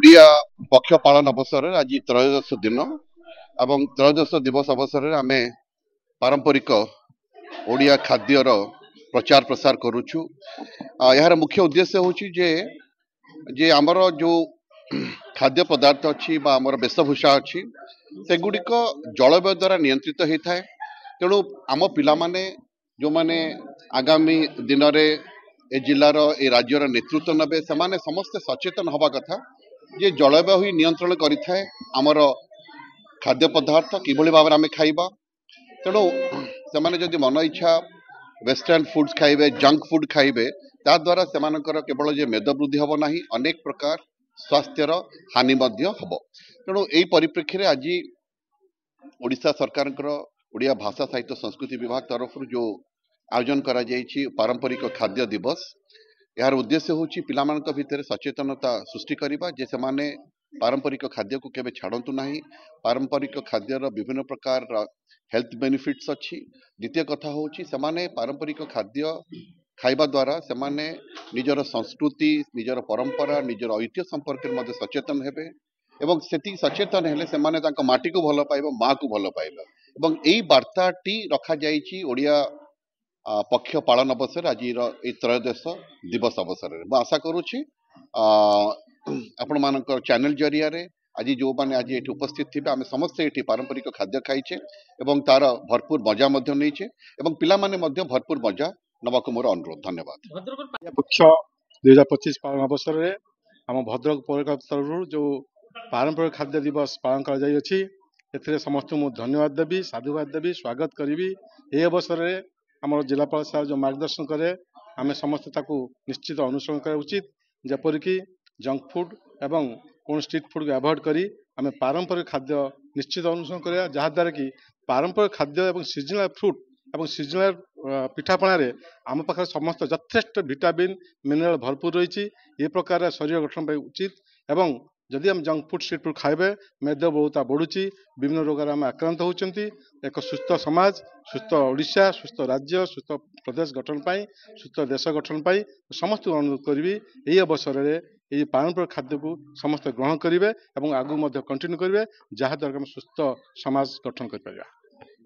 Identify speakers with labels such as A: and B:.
A: ओडिया पक्ष पालन अवसर आज त्रयोदश दिन एवं त्रयोदश दिवस अवसर में आम पारंपरिक ओडिया खाद्यर प्रचार प्रसार करुचु। यार मुख्य उद्देश्य हूँ जे आमर जो खाद्य पदार्थ अच्छी आमर वेशभूषा अच्छी सेगुड़िक जलवायु द्वारा नियंत्रित होता है। तेणु आम पिला माने जो माने आगामी दिन में ए जिलार ए राज्यर नेतृत्व नेबे से समस्ते सचेतन हवा कथा जे जलवायु ही नियंत्रण करिथाए आमर खाद्य पदार्थ किभली भाव आम खाइबा। तेणु से जदि मन इच्छा वेस्टर्न फूड्स खाइबे जंक फूड खाइबे ता द्वारा सेमानकर केवल जे मेद वृद्धि हब नाही अनेक प्रकार स्वास्थ्यर हानि मध्य हब। तेणु एई परिप्रेक्षी रे आज ओडिशा सरकार ओडिया भाषा साहित्य संस्कृति विभाग तरफ जो आयोजन करा जायछि पारंपरिक खाद्य दिवस यार उद्देश्य हूँ पिलामानक भितर सचेतनता सृष्टि करबा जे सेमाने पारंपरिक खाद्य को केबे छाड़तु नाही। पारंपरिक खाद्यर विभिन्न प्रकार हेल्थ बेनिफिट्स अच्छी। द्वितीय कथा हूँ सेमाने पारंपरिक खाद्य खाइबा द्वारा सेमाने निजर संस्कृति निजर परंपरा निजर ऐतिह्य संपर्क में मध्य सचेतन हेबे एवं सेति सचेतन हेले सेमाने तांको माटी को भल पाइबा माँ को भल पाइबा एवं एई वार्ताटी रखा जायछि ओडिया पक्ष पालन अवसर आज त्रयोदश दिवस अवसर में आशा करुच्ची आपण मान चैनल जरिया आज जो मैंने आज ये उपस्थित थे आम समस्ते ये पारंपरिक खाद्य खाइचे एवं तार भरपूर मजा नहींचे एवं पिला माने मध्य भरपूर मजा नवाक मोर अनुरोध। धन्यवाद।
B: पक्ष 2025 पालन अवसर में आम भद्रक पौर तरफ जो पारंपरिक खाद्य दिवस पालन कर समस्त मुझे धन्यवाद देवी साधुवाद देवी स्वागत करी। ये अवसर में आम जिलापाल साहब जो मार्गदर्शन करे आम समस्त निश्चित अनुसरण करा उचित जपरिक जंक फूड एवं कौन स्ट्रीट फूड को अवॉइड करी आम पारंपरिक खाद्य निश्चित अनुसरण करा जहाद्वारा कि पारंपरिक खाद्य एवं सीजनल फ्रूट एवं सीजनल पिठापणा आम पाखे समस्त यथेष्ट विटामिन मिनरल भरपूर रही ये प्रकार शरीर गठन उचित एवं जदि हम जंक फूड स्ट्रीट फूड खाइबे मेदबहुलता बढ़ुची विभिन्न रोग आम आक्रांत होती। एक सुस्थ समाज सुस्थ ओडिशा सुस्थ राज्य सुस्थ प्रदेश गठन पाई सुस्थ देश गठन पाई समस्त अनुरोध करी यही अवसर में ये पारंपरिक खाद्य को समस्त ग्रहण करेंगे और आगू कंटिन्यू करेंगे जहाद्वारा सुस्थ समाज गठन कर।